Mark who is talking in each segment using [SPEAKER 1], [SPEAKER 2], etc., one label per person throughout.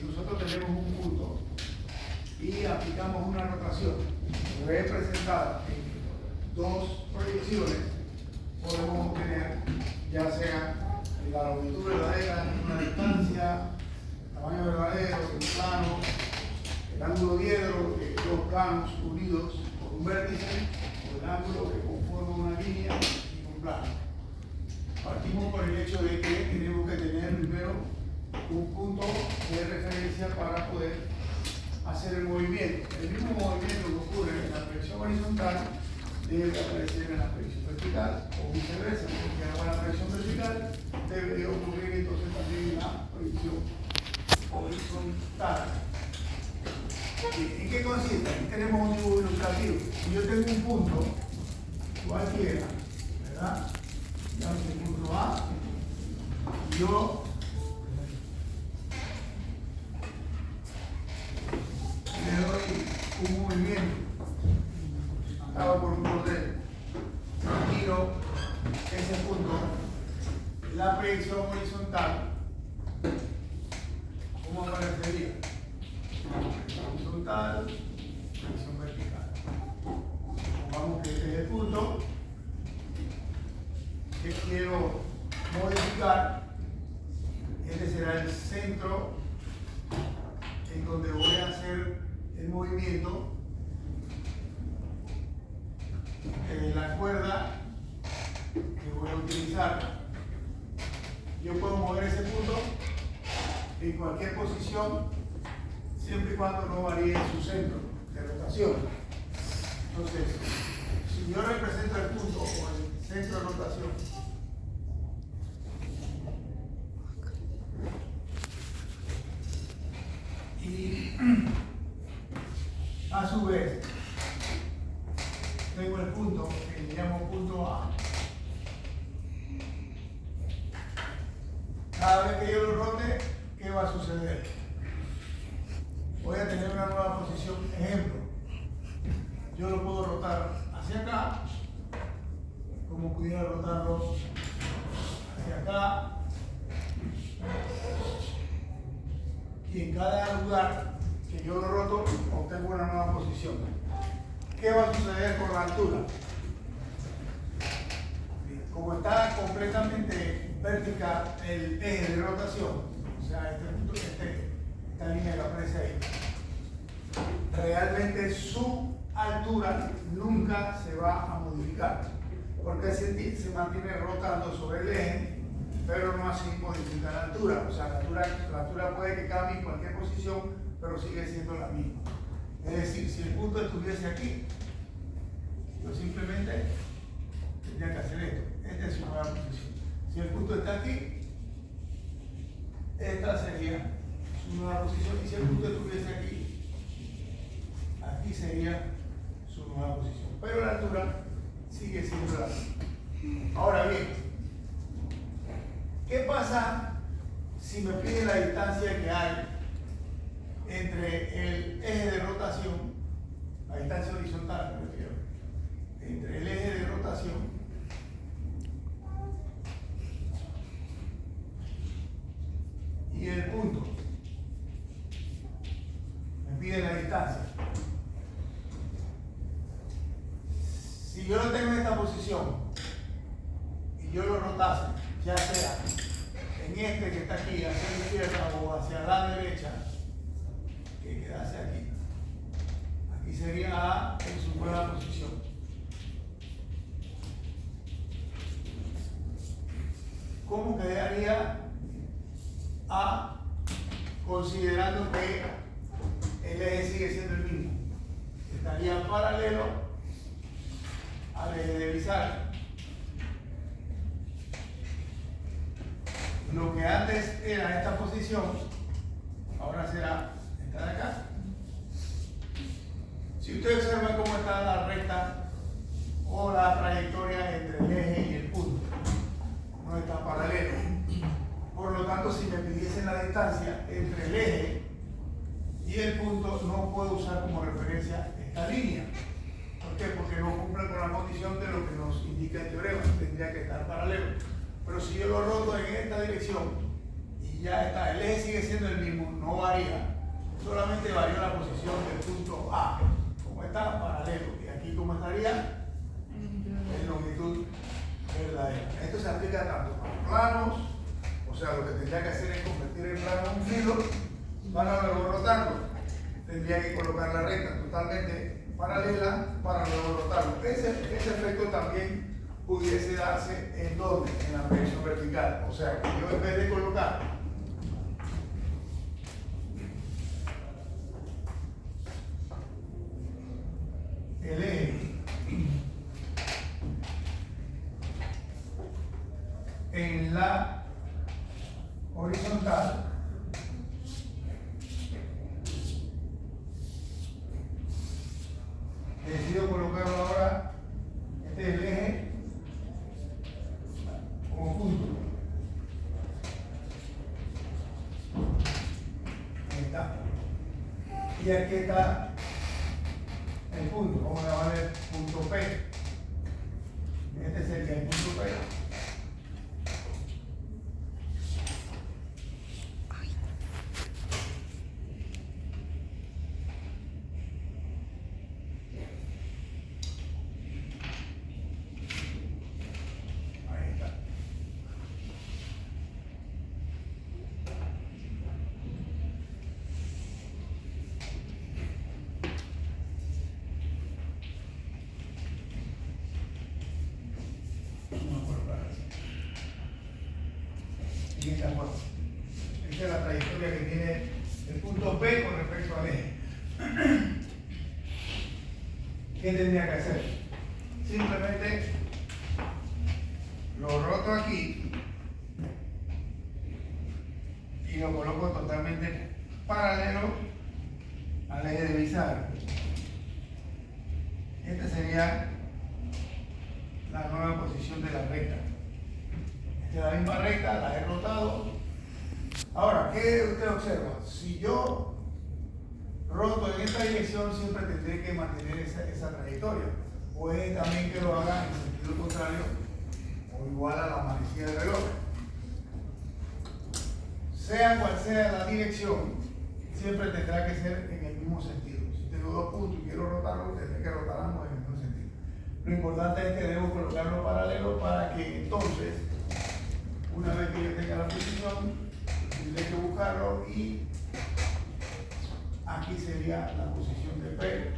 [SPEAKER 1] nosotros tenemos un punto y aplicamos una rotación representada en dos proyecciones, podemos obtener ya sea la longitud verdadera en una distancia, el tamaño verdadero de un plano, el ángulo diedro de dos planos unidos por un vértice, o el ángulo que conforma una línea y un plano. Partimos por el hecho de que tenemos que tener primero un punto de referencia para poder hacer el movimiento. El mismo movimiento que ocurre en la proyección horizontal debe aparecer en la proyección vertical, o viceversa, porque hago la proyección vertical debe ocurrir entonces también en la proyección horizontal. ¿En qué consiste? Aquí tenemos un dibujo ilustrativo. Si yo tengo un punto cualquiera, ¿verdad? Digamos el punto A, yo le doy un movimiento, acabo por un bordel, giro ese punto, la proyección horizontal, ¿cómo aparecería? Horizontal, proyección vertical. Supongamos que este es el punto que quiero modificar. Este será el centro en donde voy a hacer el movimiento. La cuerda que voy a utilizar, yo puedo mover ese punto en cualquier posición siempre y cuando no varíe su centro de rotación. Entonces, si yo represento el punto o el centro de rotación y a su vez tengo el punto que le llamo punto A, cada vez que yo lo rote, ¿qué va a suceder? Voy a tener una nueva posición. Ejemplo, yo lo puedo rotar hacia acá, como pudiera rotarlo hacia acá, y en cada lugar que yo lo roto obtengo una nueva posición. ¿Qué va a suceder con la altura? Como está completamente vertical el eje de rotación, o sea, esta línea que aparece ahí, realmente su altura nunca se va a modificar, porque se mantiene rotando sobre el eje, pero no así modifica la altura. O sea, la altura puede que cambie en cualquier posición, pero sigue siendo la misma. Es decir, si el punto estuviese aquí, yo simplemente tendría que hacer esto. Esta es su nueva posición. Si el punto está aquí, esta sería su nueva posición. Y si el punto estuviese aquí, aquí sería su nueva posición. Pero la altura sigue siendo la misma. Ahora bien, ¿qué pasa si me pide la distancia que hay entre el eje de rotación, la distancia horizontal me refiero, entre el eje de rotación y el punto? Me pide la distancia. Si yo lo tengo en esta posición y yo lo rotase, ya sea en este que está aquí hacia la izquierda o hacia la derecha, que quedase aquí, aquí sería A en su nueva posición. ¿Cómo quedaría A considerando que el eje sigue siendo el mismo? Estaría paralelo al eje de bisagra. Lo que antes era esta posición, ahora será esta de acá. Si usted observa cómo está la recta o la trayectoria entre el eje y el punto, no está paralelo. Por lo tanto, si me pidiesen la distancia entre el eje y el punto, no puedo usar como referencia esta línea. ¿Por qué? Porque no cumple con la condición de lo que nos indica el teorema, tendría que estar paralelo. Pero si yo lo roto en esta dirección y ya está, el eje sigue siendo el mismo, no varía, solamente varía la posición del punto A, como está paralelo, y aquí como estaría en longitud verdadera. Esto se aplica tanto para planos, o sea, lo que tendría que hacer es convertir el plano en un filo para luego rotarlo. Tendría que colocar la recta totalmente paralela para luego rotarlo. Ese efecto también pudiese darse en donde, en la proyección vertical. O sea, que yo en vez de colocar el eje en la horizontal, decido colocarlo ahora, este es el eje como punto. Ahí está. Y aquí está el punto, vamos a llamarle punto P. Este sería el punto P. Esta es la trayectoria que tiene el punto P con respecto al eje. ¿Qué tendría que hacer? Simplemente lo roto aquí y lo coloco totalmente paralelo al eje de bisagra. Esta sería la nueva posición de la recta. Esta es la misma recta, la he rotado. Ahora, ¿qué usted observa? Si yo roto en esta dirección, siempre tendré que mantener esa trayectoria. Puede también que lo haga en sentido contrario o igual a la manecilla del reloj. Sea cual sea la dirección, siempre tendrá que ser en el mismo sentido. Si tengo dos puntos y quiero rotarlo, tendré que rotar ambos en el mismo sentido. Lo importante es que debo colocarlo paralelo para que entonces, una vez que yo tenga la posición, tendré que buscarlo y aquí sería la posición de P,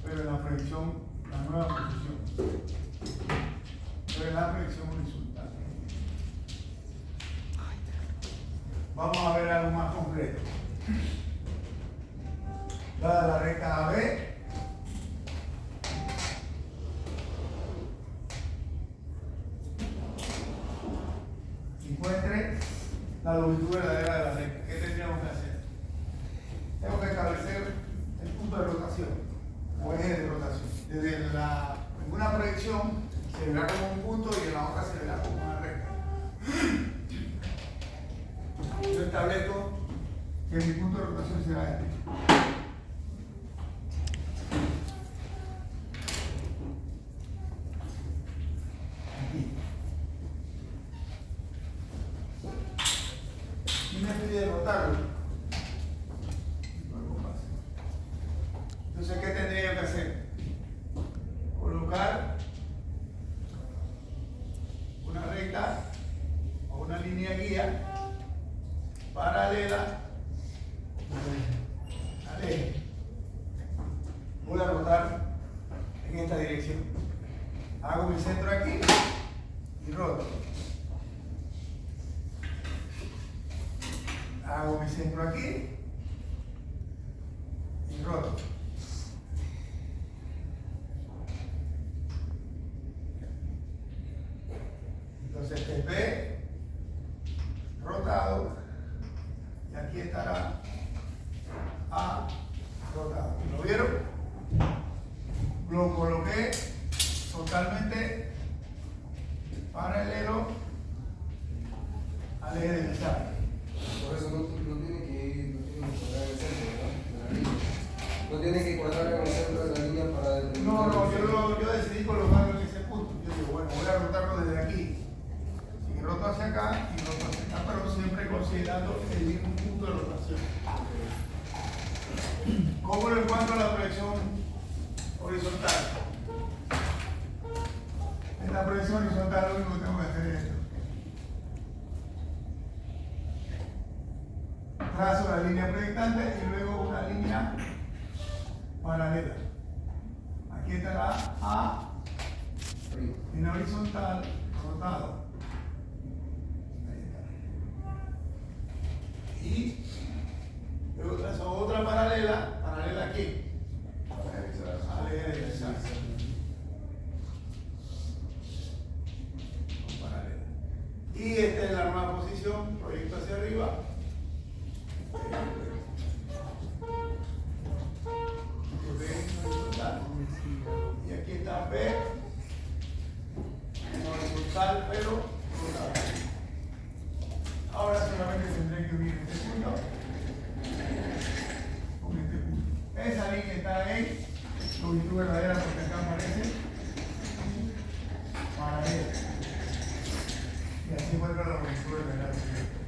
[SPEAKER 1] pero en la proyección, la nueva posición, pero en la proyección horizontal. Vamos a ver algo más concreto. Dada la recta AB, encuentre la longitud verdadera de la recta. ¿Qué tendríamos que hacer? Tengo que establecer el punto de rotación o eje de rotación. En una proyección se verá como un punto y en la otra se verá como una recta. Yo establezco que mi punto de rotación será este. Aquí. Y me pide rotarlo. Entonces, ¿qué tendría que hacer? Colocar una recta o una línea guía paralela al eje. Voy a rotar en esta dirección. Hago mi centro aquí y roto. Hago mi centro aquí y roto. Entonces este P rotado y aquí estará A rotado. ¿Lo vieron? Lo coloqué totalmente paralelo al eje de bisagra.
[SPEAKER 2] Por eso no tiene que cuadrar el centro, ¿verdad? De la línea. No tiene que cuadrar en el centro de la línea para determinar.
[SPEAKER 1] No, yo decidí colocarlo en ese punto. Yo digo, bueno, voy a rotarlo desde aquí. Y roto hacia acá y roto hacia acá, pero siempre considerando dando el mismo punto de rotación. ¿Cómo lo encuentro la proyección horizontal? En la proyección horizontal lo único que tengo que hacer es esto. Trazo la línea proyectante y luego una línea paralela. Aquí está la A en la horizontal, rotado. Ahí está. Y luego trazo otra paralela aquí. A la derecha. Paralela. Y esta es la nueva posición, proyecto hacia arriba. Y aquí está B, horizontal, pero rotado. Ahora solamente tendré que unir este punto con este punto. Esa línea está en longitud verdadera porque acá aparece paralela. Y así vuelve la longitud verdadera.